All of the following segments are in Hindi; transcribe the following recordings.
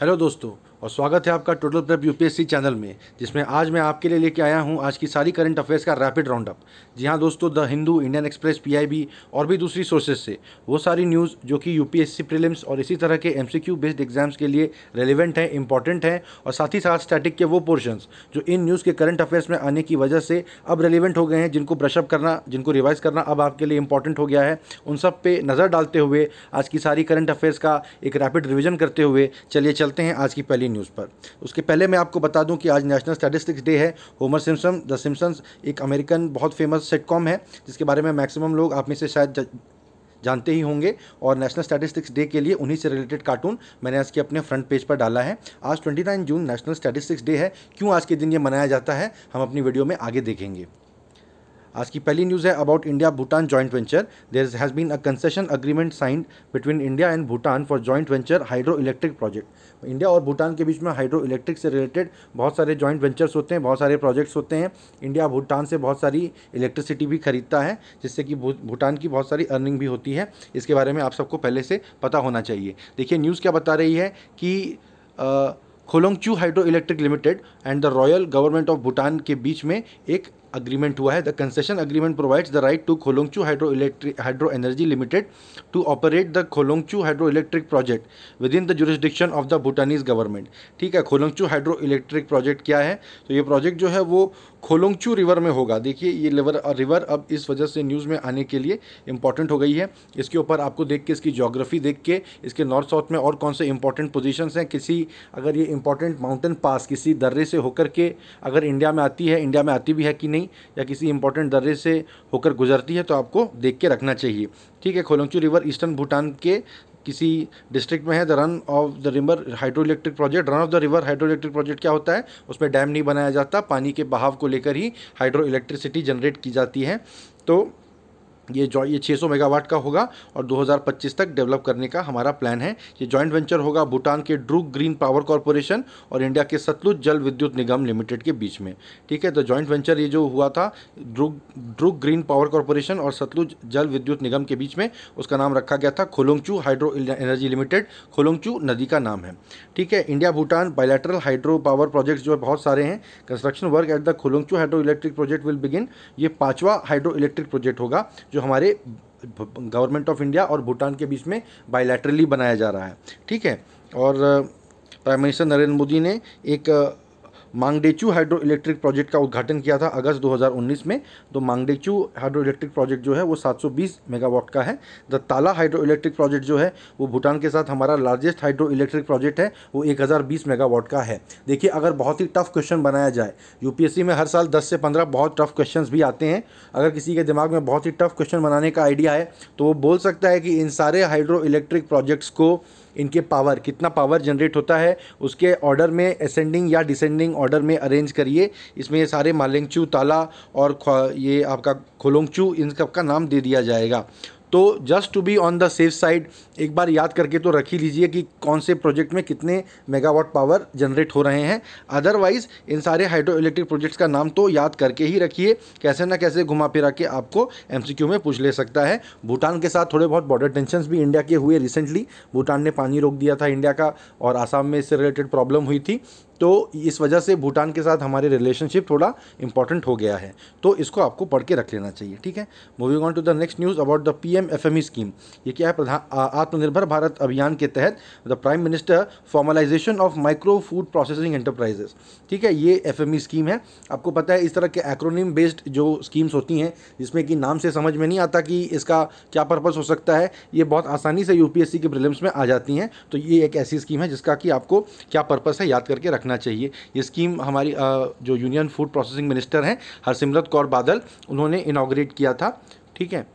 हेलो दोस्तों, और स्वागत है आपका टोटल प्रेप यूपीएससी चैनल में, जिसमें आज मैं आपके लिए लेके आया हूं आज की सारी करंट अफेयर्स का रैपिड राउंडअप। जी हां दोस्तों, the Hindu, Indian express, PIB और भी दूसरी सोर्सेज से वो सारी न्यूज़ जो कि यूपीएससी प्रीलिम्स और इसी तरह के एमसीक्यू बेस्ड एग्जाम्स के लिए रेलिवेंट हैं, इंपॉर्टेंट हैं, और साथ ही साथ स्टैटिक के वो पोर्शंस जो इन न्यूज़ के करंट अफेयर्स में आने की वजह से अब रेलिवेंट हो गए हैं, जिनको ब्रशअप करना, जिनको रिवाइज करना अब आपके लिए इंपॉर्टेंट हो गया है, उन सब पे नज़र डालते हुए आज की सारी करंट अफेयर्स का एक रैपिड रिविजन करते हुए चलिए चलते हैं आज की पहली न्यूज़ पर। उसके पहले मैं आपको बता दूं कि आज नेशनल स्टैटिस्टिक्स डे है। होमर सिम्पसन, द सिम्पसन्स एक अमेरिकन बहुत फेमस सिटकॉम है जिसके बारे में मैक्सिमम लोग आप में से शायद जानते ही होंगे, और नेशनल स्टैटिस्टिक्स डे के लिए उन्हीं से रिलेटेड कार्टून मैंने आज के अपने फ्रंट पेज पर डाला है। आज 29 जून नेशनल स्टैटिस्टिक्स डे है। क्यों आज के दिन ये मनाया जाता है हम अपनी वीडियो में आगे देखेंगे। आज की पहली न्यूज़ है about India Bhutan joint venture. There has been a concession agreement signed between India and Bhutan for joint venture hydro electric project. India और भूटान के बीच में हाइड्रो इलेक्ट्रिक से रिलेटेड बहुत सारे जॉइंट वेंचर्स होते हैं, बहुत सारे प्रोजेक्ट्स होते हैं। इंडिया भूटान से बहुत सारी इलेक्ट्रिसिटी भी खरीदता है, जिससे कि भूटान की बहुत सारी अर्निंग भी होती है। इसके बारे में आप सबको पहले से पता होना चाहिए। देखिए न्यूज़ क्या बता रही है कि Kholongchhu hydro electric limited and the royal government of Bhutan के बीच में एक अग्रीमेंट हुआ है। The concession agreement provides the right to Kholongchhu hydro energy limited to operate the Kholongchhu hydro electric project within the jurisdiction of the Bhutanese government. ठीक है, खोलोंगचू हाइड्रो इलेक्ट्रिक प्रोजेक्ट क्या है? तो ये प्रोजेक्ट जो है वो खोलोंगचू रिवर में होगा। देखिए ये रिवर अब इस वजह से न्यूज़ में आने के लिए इंपॉर्टेंट हो गई है। इसके ऊपर आपको देख के, इसकी ज्योग्राफी देख के, इसके नॉर्थ साउथ में और कौन से इंपॉर्टेंट पोजीशंस हैं, किसी अगर ये इंपॉर्टेंट माउंटेन पास किसी दर्रे से होकर के अगर इंडिया में आती है, इंडिया में आती भी है कि नहीं, या किसी इंपॉर्टेंट दर्रे से होकर गुजरती है, तो आपको देख के रखना चाहिए। ठीक है, खोलोंगचू रिवर ईस्टर्न भूटान के किसी डिस्ट्रिक्ट में है। The run of the river hydro electric project. Run of the river hydro electric project क्या होता है? उसमें डैम नहीं बनाया जाता, पानी के बहाव को लेकर ही हाइड्रो इलेक्ट्रिसिटी जनरेट की जाती है। तो ये 600 मेगावाट का होगा और 2025 तक डेवलप करने का हमारा प्लान है। ये जॉइंट वेंचर होगा भूटान के ड्रूक ग्रीन पावर कॉरपोरेशन और इंडिया के सतलुज जल विद्युत निगम लिमिटेड के बीच में। ठीक है, तो जॉइंट वेंचर ये जो हुआ था ड्रूक ग्रीन पावर कॉरपोरेशन और सतलुज जल विद्युत निगम के बीच में, उसका नाम रखा गया था Kholongchhu hydro energy limited. Kholongchhu नदी का नाम है। ठीक है, India Bhutan bilateral hydro power projects जो है बहुत सारे हैं। Construction work at the Kholongchhu hydro electric project will begin. ये 5वां हाइड्रो इलेक्ट्रिक प्रोजेक्ट होगा जो हमारे गवर्नमेंट ऑफ इंडिया और भूटान के बीच में बायलैटरली बनाया जा रहा है। ठीक है, और प्राइम मिनिस्टर नरेंद्र मोदी ने एक मांगडेचू हाइड्रो इलेक्ट्रिक प्रोजेक्ट का उद्घाटन किया था अगस्त 2019 में। तो मांगडेचू हाइड्रो इलेक्ट्रिक प्रोजेक्ट जो है वो 720 मेगावाट का है। द ताला हाइड्रो इलेक्ट्रिक प्रोजेक्ट जो है वो भूटान के साथ हमारा लार्जेस्ट हाइड्रो इलेक्ट्रिक प्रोजेक्ट है, वो 1020 मेगावाट का है। देखिए अगर बहुत ही टफ क्वेश्चन बनाया जाए, यूपीएससी में हर साल 10 से 15 बहुत टफ क्वेश्चन भी आते हैं, अगर किसी के दिमाग में बहुत ही टफ क्वेश्चन बनाने का आइडिया है तो वो बोल सकता है कि इन सारे हाइड्रो इलेक्ट्रिक प्रोजेक्ट्स को, इनके पावर, कितना पावर जनरेट होता है उसके ऑर्डर में असेंडिंग या डिसेंडिंग ऑर्डर में अरेंज करिए। इसमें ये सारे मालेंगचू, ताला और ये आपका खोलोंगचू, इन सब का नाम दे दिया जाएगा। तो just to be on the safe side एक बार याद करके तो रख ही लीजिए कि कौन से प्रोजेक्ट में कितने मेगावाट पावर जनरेट हो रहे हैं। अदरवाइज इन सारे हाइड्रो इलेक्ट्रिक प्रोजेक्ट्स का नाम तो याद करके ही रखिए, कैसे ना कैसे घुमा फिरा के आपको एमसीक्यू में पूछ ले सकता है। भूटान के साथ थोड़े बहुत बॉर्डर टेंशन्स भी इंडिया के हुए रिसेंटली। भूटान ने पानी रोक दिया था इंडिया का और आसाम में इससे रिलेटेड प्रॉब्लम हुई थी, तो इस वजह से भूटान के साथ हमारे रिलेशनशिप थोड़ा इंपॉर्टेंट हो गया है, तो इसको आपको पढ़ के रख लेना चाहिए। ठीक है, moving on to the next news about the PMFME scheme. ये क्या है? आत्मनिर्भर भारत अभियान के तहत the prime minister formalisation of micro food processing enterprises. ठीक है, ये एफएमई स्कीम है। आपको पता है इस तरह के एक्रोनिम बेस्ड जो स्कीम्स होती हैं जिसमें कि नाम से समझ में नहीं आता कि इसका क्या पर्पस हो सकता है, ये बहुत आसानी से यूपीएससी के प्रीलिम्स में आ जाती हैं। तो ये एक ऐसी स्कीम है जिसका कि आपको क्या पर्पस है याद करके रखना चाहिए। ये स्कीम हमारी जो यूनियन फूड प्रोसेसिंग मिनिस्टर हैं हरसिमरत कौर बादल, उन्होंने इनॉग्रेट किया था। ठीक है,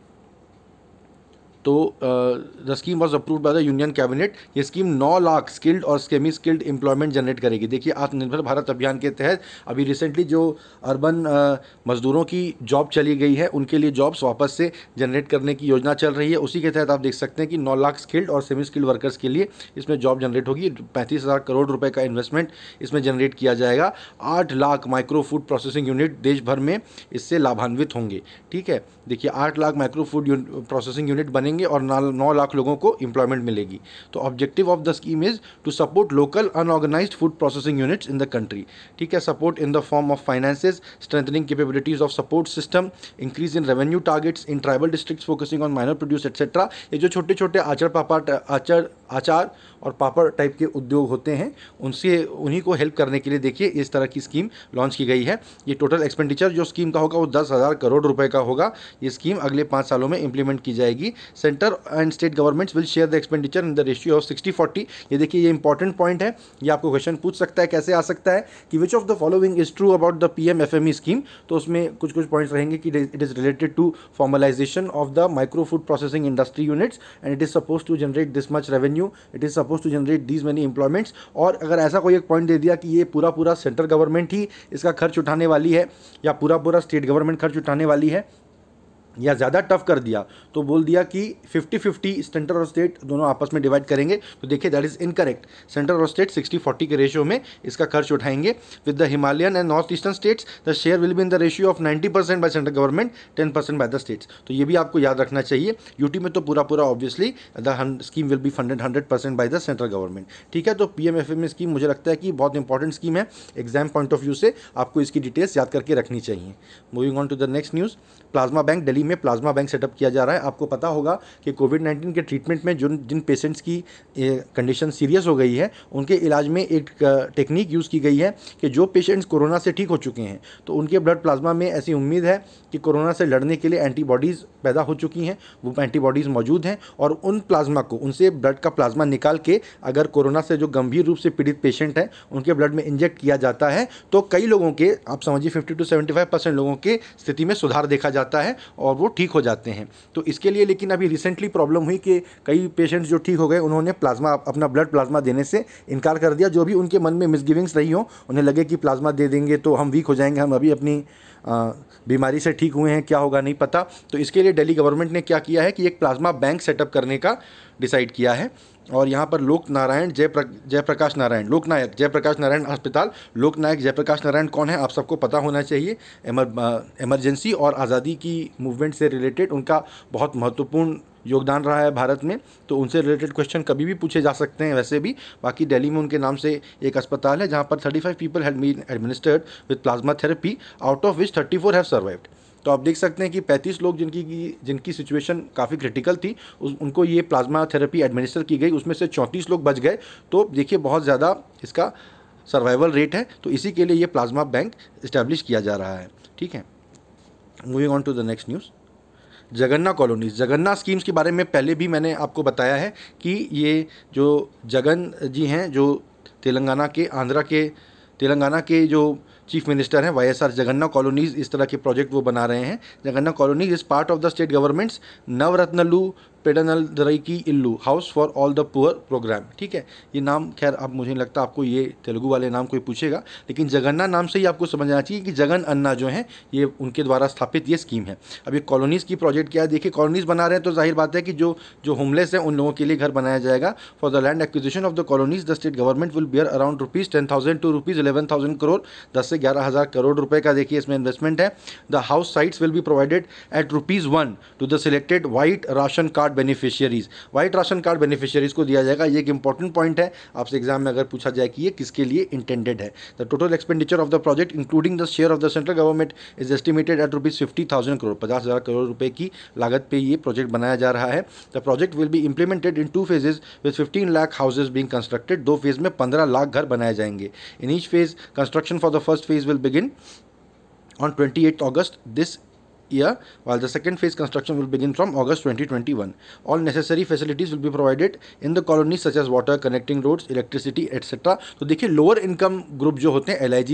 तो the scheme was approved by the union cabinet. ये स्कीम 9 लाख स्किल्ड और सेमी स्किल्ड एम्प्लॉयमेंट जनरेट करेगी। देखिए आत्मनिर्भर भारत अभियान के तहत अभी रिसेंटली जो अर्बन मजदूरों की जॉब चली गई है उनके लिए जॉब्स वापस से जनरेट करने की योजना चल रही है। उसी के तहत आप देख सकते हैं कि 9 लाख स्किल्ड और सेमी स्किल्ड वर्कर्स के लिए इसमें जॉब जनरेट होगी। 35,000 करोड़ रुपए का इन्वेस्टमेंट इसमें जनरेट किया जाएगा। 8 lakh micro food processing unit देश भर में इससे लाभान्वित होंगे। ठीक है, देखिए 8 lakh micro food processing unit बनेंगे होंगे और 9 लाख लोगों को एम्प्लॉयमेंट मिलेगी। तो objective of the scheme is to support local unorganised food processing units in the country. ठीक है, support in the form of finances, strengthening capabilities of support system, increase in revenue targets in tribal districts focusing on minor produce etcetera. ये जो छोटे छोटे आचार और पापड़ टाइप के उद्योग होते हैं उनसे उन्हीं को हेल्प करने के लिए देखिए इस तरह की स्कीम लॉन्च की गई है। ये टोटल एक्सपेंडिचर जो स्कीम का होगा वो 10,000 करोड़ रुपए का होगा। ये स्कीम अगले 5 सालों में इंप्लीमेंट की जाएगी। Centre and state governments will share the expenditure in the ratio of 60-40। ये देखिए ये इंपॉर्टेंट पॉइंट है, ये आपको क्वेश्चन पूछ सकता है, कैसे आ सकता है कि which of the following is true about the PMFME scheme. तो उसमें कुछ पॉइंट्स रहेंगे कि it is related to formalisation of the micro food processing industry units and it is suppose to generate this much revenue, it is suppose to generate these many employments. और अगर ऐसा कोई एक पॉइंट दे दिया कि ये पूरा सेंट्रल गवर्नमेंट ही इसका खर्च उठाने वाली है या पूरा स्टेट गवर्नमेंट खर्च उठाने वाली है, या ज़्यादा टफ कर दिया तो बोल दिया कि 50-50 सेंटर और स्टेट दोनों आपस में डिवाइड करेंगे, तो देखिए दैट इज़ इनकरेक्ट। सेंटर और स्टेट 60-40 के रेशियो में इसका खर्च उठाएंगे। With the Himalayan and north eastern states the share will be in the ratio of 90% by central government, 10% by the states. तो ये भी आपको याद रखना चाहिए। यूटी में तो पूरा obviously the scheme will be funded 100% by the central government. ठीक है, तो PMFME स्कीम मुझे लगता है कि बहुत इंपॉर्टेंट स्कीम है। एग्जाम पॉइंट ऑफ व्यू से आपको इसकी डिटेल्स याद करके रखनी चाहिए। Moving on to the next news, plasma bank Delhi में प्लाज्मा बैंक सेटअप किया जा रहा है। आपको पता होगा कि कोविड-19 के ट्रीटमेंट में जिन पेशेंट्स की कंडीशन सीरियस हो गई है उनके इलाज में एक टेक्निक यूज़ की गई है कि जो पेशेंट्स कोरोना से ठीक हो चुके हैं तो उनके ब्लड प्लाज्मा में ऐसी उम्मीद है कि कोरोना से लड़ने के लिए एंटीबॉडीज़ पैदा हो चुकी हैं, वो एंटीबॉडीज़ मौजूद हैं और उन प्लाज्मा को, उनसे ब्लड का प्लाज्मा निकाल के अगर कोरोना से जो गंभीर रूप से पीड़ित पेशेंट हैं उनके ब्लड में इंजेक्ट किया जाता है तो कई लोगों के, आप समझिए 50 to 75% लोगों के स्थिति में सुधार देखा जाता है और वो ठीक हो जाते हैं। तो इसके लिए लेकिन अभी रिसेंटली प्रॉब्लम हुई कि कई पेशेंट्स जो ठीक हो गए उन्होंने अपना ब्लड प्लाज्मा देने से इनकार कर दिया। जो भी उनके मन में मिसगिविंग्स रही हो, उन्हें लगे कि प्लाज्मा दे देंगे तो हम वीक हो जाएंगे, हम अभी अपनी बीमारी से ठीक हुए हैं, क्या होगा नहीं पता। तो इसके लिए दिल्ली गवर्नमेंट ने क्या किया है कि एक प्लाज्मा बैंक सेटअप करने का डिसाइड किया है। और यहाँ पर लोकनायक जयप्रकाश नारायण अस्पताल, लोकनायक जयप्रकाश नारायण कौन है आप सबको पता होना चाहिए। इमरजेंसी और आज़ादी की मूवमेंट से रिलेटेड उनका बहुत महत्वपूर्ण योगदान रहा है भारत में, तो उनसे रिलेटेड क्वेश्चन कभी भी पूछे जा सकते हैं वैसे भी। बाकी दिल्ली में उनके नाम से एक अस्पताल है जहाँ पर 35 people had been administered with plasma therapy, out of which 34 have survived. तो आप देख सकते हैं कि 35 लोग जिनकी सिचुएशन काफ़ी क्रिटिकल थी उनको ये प्लाज्मा थेरेपी एडमिनिस्टर की गई, उसमें से 34 लोग बच गए। तो देखिए बहुत ज़्यादा इसका सर्वाइवल रेट है, तो इसी के लिए ये प्लाज्मा बैंक इस्टेब्लिश किया जा रहा है। ठीक है, moving on to the next news, Jaganna colonies. Jaganna schemes के बारे में पहले भी मैंने आपको बताया है कि ये जो जगन जी हैं जो तेलंगाना के जो चीफ मिनिस्टर हैं YSR, जगन्ना कॉलोनीज इस तरह के प्रोजेक्ट वो बना रहे हैं। Jaganna colonies is part of the state government's Navaratnalu पेडनलदरई की Illu house for all the poor program. ठीक है, ये नाम खैर अब मुझे नहीं लगता आपको ये तेलुगु वाले नाम कोई पूछेगा, लेकिन जगन्ना नाम से ही आपको समझना चाहिए कि जगन अन्ना जो हैं ये उनके द्वारा स्थापित ये स्कीम है। अब ये कॉलोनीज़ की प्रोजेक्ट क्या है, देखिए कॉलोनीज़ बना रहे हैं तो जाहिर बात है कि जो होमलेस हैं उन लोगों के लिए घर बनाया जाएगा। For the land acquisition of the colonies the state government will beer around ₹10,000 to ₹11,000 crore, 10 से 11,000 करोड़ रुपए का देखिए इसमें इन्वेस्टमेंट है। The house sites will be provided at ₹1 to the selected white ration card beneficiaries. White ration card beneficiaries को दिया जाएगा। ये एक इंपॉर्टेंट पॉइंट है, आपसे एग्जाम में अगर पूछा जाए कि ये किसके लिए इंटेंडेड है। The total expenditure of the project including the share of the central government is estimated at ₹50,000 crore, 50,000 crore रुपए की लागत पे ये प्रोजेक्ट बनाया जा रहा है। The project will be implemented in 2 phases with 15 lakh houses being constructed. 2 phase में 15 लाख घर बनाए जाएंगे। In each phase construction for the first phase will begin on 28th August this year, while the second phase construction will begin from August 2021. All necessary facilities will be provided in the colonies such as water, connecting roads, electricity, etc. तो देखिए लोअर इनकम ग्रुप जो होते हैं LIG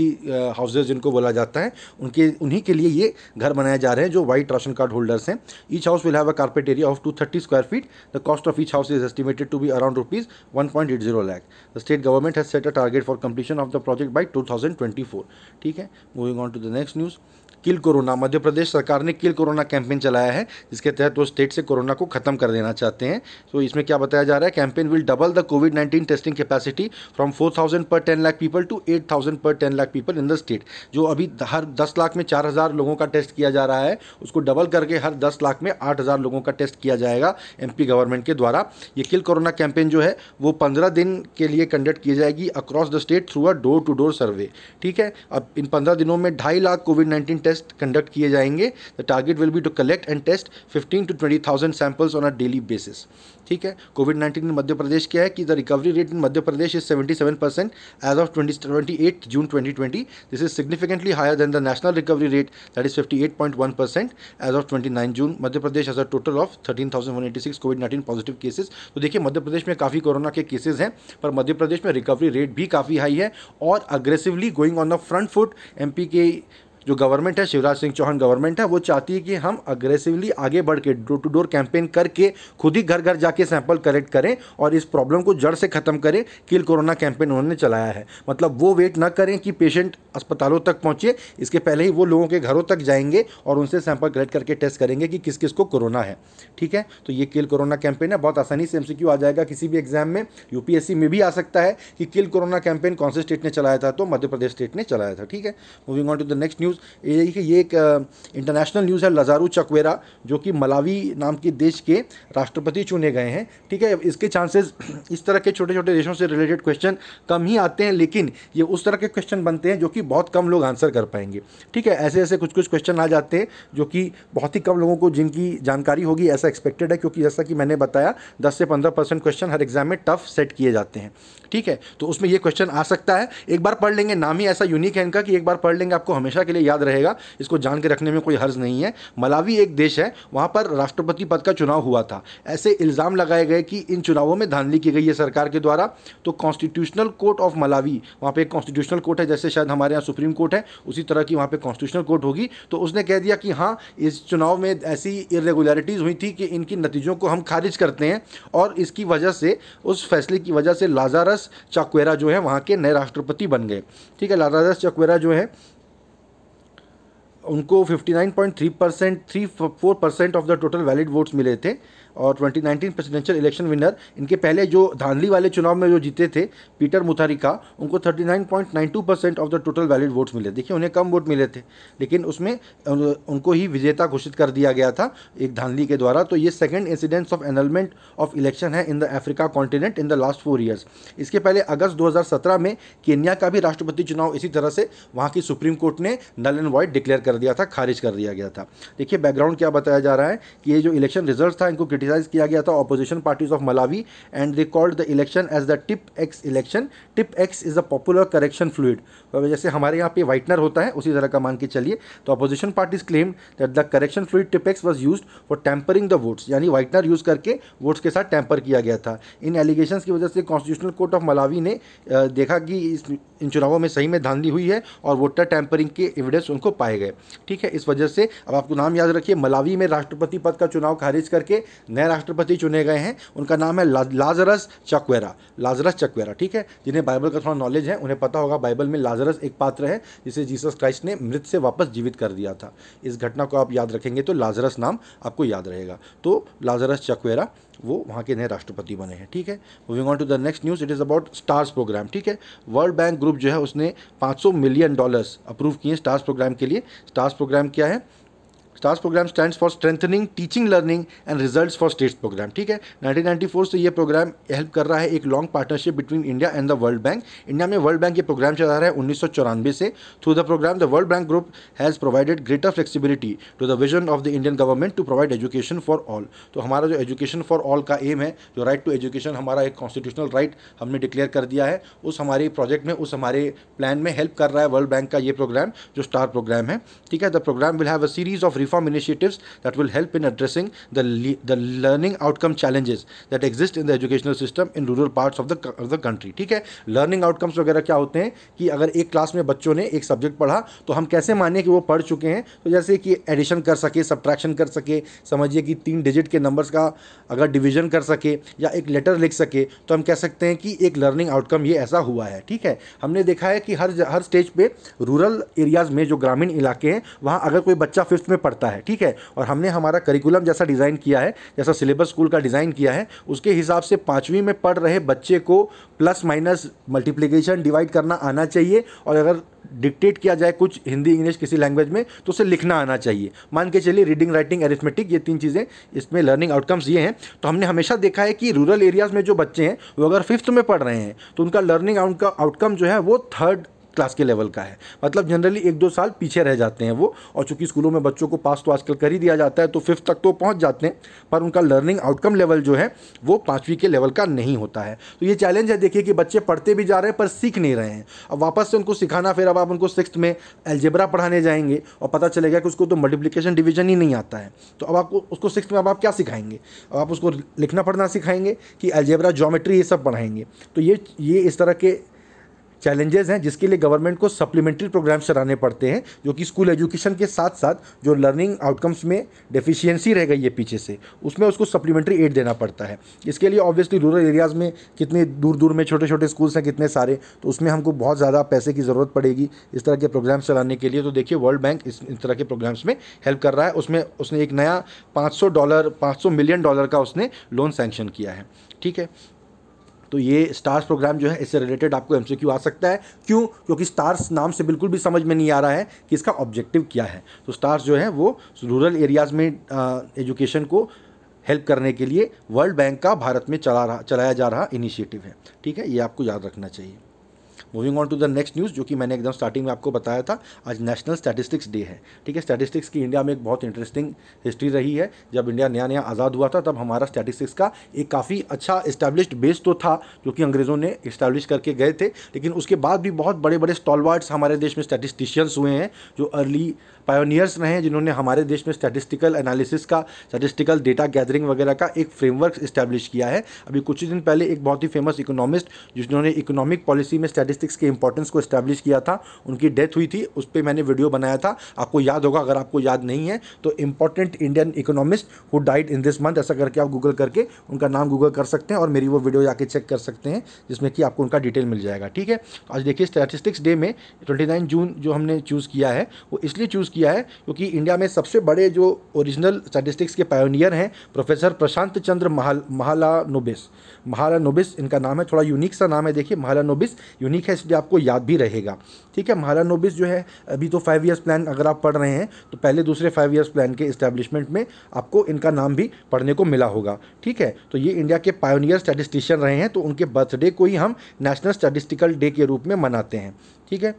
हाउसेज जिनको बोला जाता है उन्हीं के लिए ये घर बनाए जा रहे हैं जो वाइट राशन कार्ड होल्डर्स हैं। Each house will have a carpet area of 230 square feet. The cost of each house is estimated to be around ₹1.80 lakh. The state government has set a target for completion of the project by 2024. ठीक है, moving on to the next news, kill corona. Madhya Pradesh सरकार ने किल कोरोना कैंपेन चलाया है, जिसके तहत वो स्टेट से कोरोना को खत्म कर देना चाहते हैं। तो इसमें क्या बताया जा रहा है, campaign will double the covid testing capacity from 4000 पर 10 लाख पीपल टू 8000 पर 10 lakh people in the state. जो अभी हर 10 लाख में 4000 लोगों का टेस्ट किया जा रहा है, उसको डबल करके हर 10 लाख में 8000 लोगों का टेस्ट किया जाएगा एमपी गवर्नमेंट के द्वारा। ये किल कोरोना कैंपेन जो है वो 15 दिन के लिए कंडक्ट की जाएगी across the state through a door to door survey. ठीक है, अब इन 15 दिनों में 2.5 लाख कोविड-19 टेस्ट कंडक्ट किए जाएंगे। The target will be to collect and test 15 to 20,000 samples on a daily basis. ठीक है, कोविड-19 इन मध्य प्रदेश क्या है कि the recovery rate in Madhya Pradesh is 77% as of 28 June 2020। This is significantly higher than the national recovery rate that is 58.1% as of 29 June. Madhya Pradesh as a total of 13,186 कोविड-19 पॉजिटिव केसेस। तो देखिए मध्य प्रदेश में काफ़ी कोरोना के केसेस हैं, पर मध्य प्रदेश में रिकवरी रेट भी काफ़ी हाई है और aggressively going on the front foot. MP के जो गवर्नमेंट है, शिवराज सिंह चौहान गवर्नमेंट है, वो चाहती है कि हम अग्रेसिवली आगे बढ़ के डोर टू डोर कैंपेन करके खुद ही घर घर जाके सैंपल कलेक्ट करें और इस प्रॉब्लम को जड़ से ख़त्म करें। किल कोरोना कैंपेन उन्होंने चलाया है, मतलब वो वेट ना करें कि पेशेंट अस्पतालों तक पहुँचे, इसके पहले ही वो लोगों के घरों तक जाएंगे और उनसे सैंपल कलेक्ट करके टेस्ट करेंगे कि किस किस को कोरोना है। ठीक है, तो ये किल कोरोना कैंपेन है, बहुत आसानी से एमसीक्यू आ जाएगा किसी भी एग्जाम में। यूपीएससी में भी आ सकता है कि किल कोरोना कैंपेन कौन से स्टेट ने चलाया था, तो मध्य प्रदेश स्टेट ने चलाया था। ठीक है, moving on to the next news. ये एक इंटरनेशनल न्यूज़ है। लजारू चक्वेरा जो कि मलावी नाम के देश के राष्ट्रपति चुने गए हैं। ठीक है, इसके चांसेस, इस तरह के छोटे छोटे देशों से रिलेटेड क्वेश्चन कम ही आते हैं, लेकिन ये उस तरह के क्वेश्चन बनते हैं जो कि बहुत कम लोग आंसर कर पाएंगे। ठीक है, ऐसे ऐसे कुछ कुछ क्वेश्चन आ जाते हैं जो कि बहुत ही कम लोगों को जिनकी जानकारी होगी ऐसा एक्सपेक्टेड है, क्योंकि जैसा कि मैंने बताया 10 से 15% क्वेश्चन हर एग्जाम में टफ सेट किए जाते हैं। ठीक है, तो उसमें ये क्वेश्चन आ सकता है, एक बार पढ़ लेंगे, नाम ही ऐसा यूनिक है इनका कि एक बार पढ़ लेंगे आपको हमेशा के लिए याद रहेगा, इसको जान के रखने में कोई हर्ज नहीं है। मलावी एक देश है, वहाँ पर राष्ट्रपति पद का चुनाव हुआ था। ऐसे इल्ज़ाम लगाए गए कि इन चुनावों में धांधली की गई है सरकार के द्वारा। तो कॉन्स्टिट्यूशनल कोर्ट ऑफ मलावी, वहाँ पे एक कॉन्स्टिट्यूशनल कोर्ट है, जैसे शायद हमारे यहाँ सुप्रीम कोर्ट है, उसी तरह की वहाँ पे कॉन्स्टिट्यूशनल कोर्ट होगी। तो उसने कह दिया कि हाँ, इस चुनाव में ऐसी इरेगुलरिटीज़ हुई थी कि इनकी नतीजों को हम खारिज करते हैं, और इसकी वजह से, उस फैसले की वजह से लाजारस चक्वेरा जो है वहाँ के नए राष्ट्रपति बन गए। ठीक है, लाजारस चक्वेरा जो है उनको 59.34% of the total valid votes मिले थे, और 2019 प्रेसिडेंशियल इलेक्शन विनर, इनके पहले जो धांधली वाले चुनाव में जो जीते थे पीटर मुथारिका, उनको 39.92% of the total valid votes मिले। देखिए उन्हें कम वोट मिले थे, लेकिन उसमें उनको ही विजेता घोषित कर दिया गया था एक धांधली के द्वारा। तो ये second incidence of annulment of election है in the Africa continent in the last 4 years. इसके पहले अगस्त 2017 में केन्या का भी राष्ट्रपति चुनाव इसी तरह से वहाँ की सुप्रीम कोर्ट ने नल एंड वॉइड डिक्लेयर कर दिया था, खारिज कर दिया गया था। देखिए बैकग्राउंड क्या बताया जा रहा है कि ये जो इलेक्शन रिजल्ट था, इनको क्रिटिसाइज किया गया था opposition parties of Malawi, and they called the election as the Tipp Ex election. Tipp Ex is a popular correction fluid, जैसे हमारे यहाँ पे वाइटनर होता है उसी तरह का मान के चलिए। तो opposition parties claim that the correction fluid Tipp Ex was used for tampering the votes, यानी वाइटनर यूज करके वोट्स के साथ टेम्पर किया गया था। इन एलिगेशंस की वजह से कॉन्स्टिट्यूशनल कोर्ट ऑफ मलावी ने देखा कि इन चुनावों में सही में धांधली हुई है और वोटर टैंपरिंग के एविडेंस उनको पाए गए। ठीक है, इस वजह से अब आपको नाम याद रखिए, मलावी में राष्ट्रपति पद का चुनाव खारिज करके नए राष्ट्रपति चुने गए हैं। उनका नाम है लाजरस चक्वेरा, लाजरस चक्वेरा। ठीक है, जिन्हें बाइबल का थोड़ा नॉलेज है उन्हें पता होगा, बाइबल में लाजरस एक पात्र है जिसे जीसस क्राइस्ट ने मृत से वापस जीवित कर दिया था। इस घटना को आप याद रखेंगे तो लाजरस नाम आपको याद रहेगा। तो लाजरस चक्वेरा वो वहाँ के नए राष्ट्रपति बने हैं। ठीक है, moving on to the next news, it is about stars program. ठीक है, वर्ल्ड बैंक ग्रुप जो है उसने $500 मिलियन अप्रूव किए स्टार्स प्रोग्राम के लिए। स्टार्स प्रोग्राम क्या है? Stars program stands for strengthening teaching learning and results for states program. ठीक है, 1994 से ये प्रोग्राम हेल्प कर रहा है, एक long partnership between India and the world bank. India में वर्ल्ड बैंक ये प्रोग्राम चला रहा है 1994 से। Through the program the world bank group has provided greater flexibility to the vision of the Indian government to provide education for all. तो हमारा जो एजुकेशन फॉर ऑल का एम है, जो राइट टू एजुकेशन हमारा एक कॉन्स्टिट्यूशनल राइट हमने डिक्लेयर कर दिया है, उस हमारे प्रोजेक्ट में, उस हमारे प्लान में हेल्प कर रहा है वर्ल्ड बैंक का ये प्रोग्राम जो स्टार प्रोग्राम है। ठीक है, the program will have a series of reform initiatives that will help in addressing the learning outcome challenges that exist in the educational system in rural parts of the country। ठीक है, लर्निंग आउटकम्स वगैरह क्या होते हैं कि अगर एक क्लास में बच्चों ने एक सब्जेक्ट पढ़ा तो हम कैसे माने कि वो पढ़ चुके हैं। तो जैसे कि एडिशन कर सके, सब्ट्रैक्शन कर सके, समझिए कि 3 डिजिट के नंबर्स का अगर डिवीजन कर सके या एक लेटर लिख सके, तो हम कह सकते हैं कि एक लर्निंग आउटकम ये ऐसा हुआ है। ठीक है, हमने देखा है कि हर स्टेज पे रूरल एरियाज़ में जो ग्रामीण इलाके हैं वहाँ अगर कोई बच्चा 5th में पढ़ता पड़ता है, ठीक है। और हमने हमारा करिकुलम जैसा डिज़ाइन किया है, जैसा सिलेबस स्कूल का डिज़ाइन किया है, उसके हिसाब से 5वीं में पढ़ रहे बच्चे को प्लस माइनस मल्टीप्लिकेशन डिवाइड करना आना चाहिए, और अगर डिक्टेट किया जाए कुछ हिंदी इंग्लिश किसी लैंग्वेज में तो उसे लिखना आना चाहिए। मान के चलिए रीडिंग राइटिंग अरिथमेटिक, ये 3 चीज़ें इसमें लर्निंग आउटकम्स ये हैं। तो हमने हमेशा देखा है कि रूरल एरियाज़ में जो बच्चे हैं वो अगर 5th में पढ़ रहे हैं तो उनका लर्निंग आउटकम जो है वो 3rd क्लास के लेवल का है, मतलब जनरली 1-2 साल पीछे रह जाते हैं वो। और चूंकि स्कूलों में बच्चों को पास तो आजकल कर ही दिया जाता है तो 5th तक तो पहुंच जाते हैं, पर उनका लर्निंग आउटकम लेवल जो है वो 5वीं के लेवल का नहीं होता है। तो ये चैलेंज है, देखिए कि बच्चे पढ़ते भी जा रहे हैं पर सीख नहीं रहे हैं। अब वापस से उनको सिखाना, फिर अब आप उनको 6th में अलजेब्रा पढ़ाने जाएंगे और पता चलेगा कि उसको तो मल्टीप्लिकेशन डिवीजन ही नहीं आता है, तो अब आपको उसको 6th में अब आप क्या सिखाएंगे? अब आप उसको लिखना पढ़ना सिखाएंगे कि अलजेब्रा, ज्योमेट्री, ये सब पढ़ाएंगे? तो ये इस तरह के चैलेंजेस हैं जिसके लिए गवर्नमेंट को सप्लीमेंट्री प्रोग्राम्स चलाने पड़ते हैं, जो कि स्कूल एजुकेशन के साथ साथ जो लर्निंग आउटकम्स में डेफिशिएंसी रह गई है पीछे से, उसमें उसको सप्लीमेंट्री एड देना पड़ता है। इसके लिए ऑब्वियसली रूरल एरियाज़ में कितने दूर दूर में छोटे छोटे स्कूल्स हैं कितने सारे, तो उसमें हमको बहुत ज़्यादा पैसे की ज़रूरत पड़ेगी इस तरह के प्रोग्राम्स चलाने के लिए। तो देखिए वर्ल्ड बैंक इस तरह के प्रोग्राम्स में हेल्प कर रहा है। उसने एक नया $500 मिलियन का उसने लोन सैंक्शन किया है, ठीक है। तो ये स्टार्स प्रोग्राम जो है इससे रिलेटेड आपको एमसीक्यू आ सकता है। क्यों? क्योंकि स्टार्स नाम से बिल्कुल भी समझ में नहीं आ रहा है कि इसका ऑब्जेक्टिव क्या है। तो स्टार्स जो है वो रूरल एरियाज़ में एजुकेशन को हेल्प करने के लिए वर्ल्ड बैंक का भारत में चलाया जा रहा इनिशिएटिव है, ठीक है। ये आपको याद रखना चाहिए। Moving on to the next news, जो कि मैंने एकदम स्टार्टिंग में आपको बताया था, आज नेशनल स्टैटिस्टिक्स डे है, ठीक है। स्टैटिस्टिक्स की इंडिया में एक बहुत इंटरेस्टिंग हिस्ट्री रही है। जब इंडिया नया नया आज़ाद हुआ था तब हमारा स्टैटिस्टिक्स का एक काफ़ी अच्छा इस्टेब्लिश्ड बेस तो था, जो कि अंग्रेज़ों ने इस्टेब्लिश करके गए थे। लेकिन उसके बाद भी बहुत बड़े बड़े स्टॉलवार्ड्स हमारे देश में स्टैटिस्टिशियंस हुए हैं, जो अर्ली पायोनियर्स रहे हैं, जिन्होंने हमारे देश में स्टैटिस्टिकल एनालिसिस का, स्टैटिस्टिकल डेटा गैदरिंग वगैरह का एक फ्रेमवर्क इस्टेब्लिश किया है। अभी कुछ ही दिन पहले एक बहुत ही फेमस इकोनॉमिस्ट जिन्होंने इकोनॉमिक पॉलिसी में स्टैटिस्टिक्स के इंपॉर्टेंस को इस्टेब्लिश किया था, उनकी डेथ हुई थी। उस पर मैंने वीडियो बनाया था, आपको याद होगा। अगर आपको याद नहीं है तो important Indian economist who died in this month, ऐसा करके आप गूगल करके उनका नाम गूगल कर सकते हैं और मेरी वो वीडियो जाके चेक कर सकते हैं, जिसमें कि आपको उनका डिटेल मिल जाएगा, ठीक है। आज देखिए स्टैटिस्टिक्स डे में 29 जून जो हमने चूज़ किया है वो इसलिए चूज़ किया है क्योंकि इंडिया में सबसे बड़े जो ओरिजिनल स्टैटिस्टिक्स के पायोनियर हैं प्रोफेसर प्रशांत चंद्र महालानोबिस इनका नाम है। थोड़ा यूनिक सा नाम है, देखिए महालानोबिस यूनिक है इसलिए आपको याद भी रहेगा, ठीक है। महालानोबिस जो है अभी तो 5 ईयर्स प्लान अगर आप पढ़ रहे हैं तो पहले दूसरे 5 ईयर्स प्लान के इस्टेब्लिशमेंट में आपको इनका नाम भी पढ़ने को मिला होगा, ठीक है। तो ये इंडिया के पायोनियर स्टैटिस्टिशियन रहे हैं, तो उनके बर्थडे को ही हम नेशनल स्टैटिस्टिकल डे के रूप में मनाते हैं, ठीक है।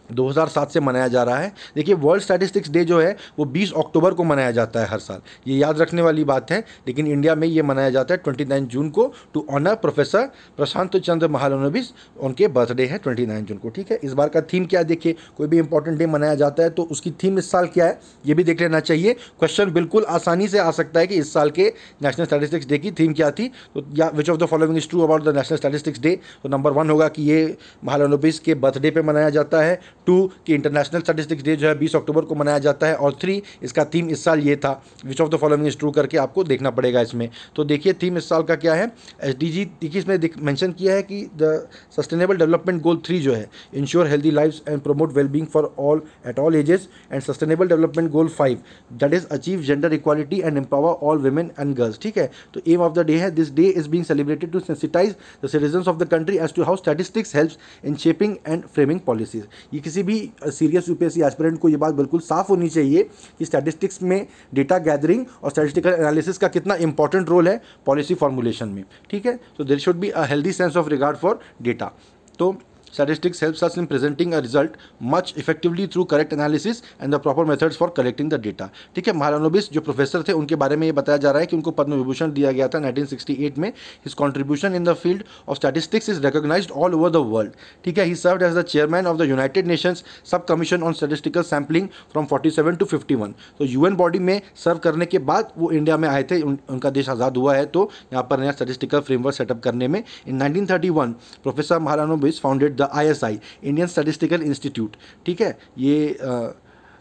2007 से मनाया जा रहा है। देखिए वर्ल्ड स्टैटिस्टिक्स डे जो है वो 20 अक्टूबर को मनाया जाता है हर साल, ये याद रखने वाली बात है। लेकिन इंडिया में ये मनाया जाता है 29 जून को टू ऑनर प्रोफेसर प्रशांत चंद्र महालानोबिस, उनके बर्थडे है 29 जून को, ठीक है। इस बार का थीम क्या है, देखिए कोई भी इंपॉर्टेंट डे मनाया जाता है तो उसकी थीम इस साल क्या है ये भी देख लेना चाहिए। क्वेश्चन बिल्कुल आसानी से आ सकता है कि इस साल के नेशनल स्टैटिस्टिक्स डे की थीम क्या थी। तो या विच of the following is true about the national statistics day. तो नंबर 1 होगा कि ये महालानोबिस के बर्थडे पे मनाया जाता है, 2 कि इंटरनेशनल स्टैटिस्टिक्स डे जो है 20 अक्टूबर को मनाया जाता है, और 3 इसका थीम इस साल ये था। विच of the following is true करके आपको देखना पड़ेगा इसमें। तो देखिए थीम इस साल का क्या है, SDG देखिए इसमें मेंशन किया है कि द सस्टेनेबल डेवलपमेंट गोल 3 जो है ensure healthy lives and promote wellbeing for all at all ages, and sustainable development goal 5 that is achieve gender equality and empower all women and girls, ठीक है। तो एम ऑफ द डे है, this day is being celebrated to sensitise the citizens of the country as to how statistics helps in shaping and framing policies. ये किसी भी सीरियस यूपीएससी एस्पिरेंट को ये बात बिल्कुल साफ होनी चाहिए कि स्टैटिस्टिक्स में डेटा गैदरिंग और स्टैटिस्टिकल एनालिसिस का कितना इंपॉर्टेंट रोल है पॉलिसी फॉर्मुलेशन में, ठीक है। तो there should be a healthy sense of regard for data. तो statistics helps us in presenting a result much effectively through correct analysis and the proper methods for collecting the data, ठीक है। महालानोबिस जो प्रोफेसर थे उनके बारे में ये बताया जा रहा है कि उनको पद्म विभूषण दिया गया था 1968 में। His contribution in the field of statistics is recognised all over the world, ठीक है। He served as the chairman of the United Nations sub commission on statistical sampling from 47 to 51। तो यूएन बॉडी में सर्व करने के बाद वो इंडिया में आए थे, उनका देश आज़ाद हुआ है तो यहाँ पर नया स्टैटिस्टिकल फ्रेमवर्क सेटअप करने में। इन 1931 professor Mahalanobis founded ISI Indian statistical institute, ठीक है। ये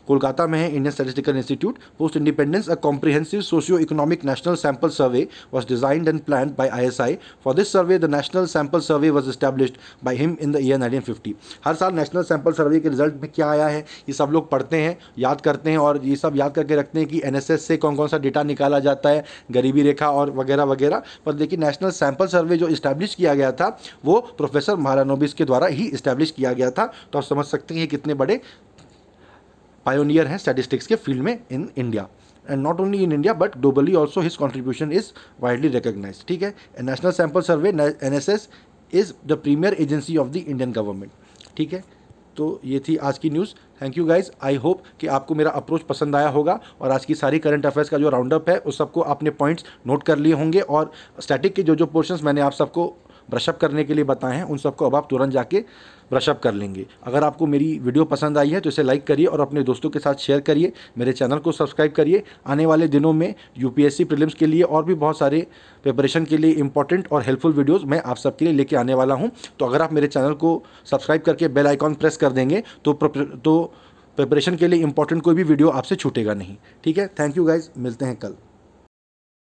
कोलकाता में है Indian statistical institute. Post independence a comprehensive socio economic national sample survey was designed and planned by ISI. For this survey, the National Sample Survey was established by him in the year 1950. हर साल नेशनल सैंपल सर्वे के रिजल्ट में क्या आया है ये सब लोग पढ़ते हैं, याद करते हैं और ये सब याद करके रखते हैं कि एनएसएस से कौन कौन सा डेटा निकाला जाता है, गरीबी रेखा और वगैरह वगैरह। पर देखिए नेशनल सैंपल सर्वे जो इस्टेब्लिश किया गया था वो प्रोफेसर महारानोबिस के द्वारा ही इस्टेब्लिश किया गया था। तो आप समझ सकते हैं ये कितने बड़े पायोनियर हैं स्टैटिस्टिक्स के फील्ड में in India, and not only in India but globally also his contribution is widely recognized। ठीक है, national sample survey NSS is the premier agency of the Indian government। ठीक है, तो ये थी आज की news. Thank you guys. I hope कि आपको मेरा अप्रोच पसंद आया होगा और आज की सारी करंट अफेयर्स का जो राउंड अप है उस सबको आपने पॉइंट्स नोट कर लिए होंगे और स्टैटिक के जो पोर्शंस मैंने आप सबको ब्रशअप करने के लिए बताए हैं उन सबको अब आप तुरंत जाके ब्रशअप कर लेंगे। अगर आपको मेरी वीडियो पसंद आई है तो इसे लाइक करिए और अपने दोस्तों के साथ शेयर करिए। मेरे चैनल को सब्सक्राइब करिए। आने वाले दिनों में यूपीएससी प्रीलिम्स के लिए और भी बहुत सारे प्रिपरेशन के लिए इंपॉर्टेंट और हेल्पफुल वीडियोस मैं आप सबके लिए लेके आने वाला हूं। तो अगर आप मेरे चैनल को सब्सक्राइब करके बेल आइकॉन प्रेस कर देंगे तो प्रिपरेशन के लिए इंपॉर्टेंट कोई भी वीडियो आपसे छूटेगा नहीं। ठीक है, थैंक यू गाइज, मिलते हैं कल।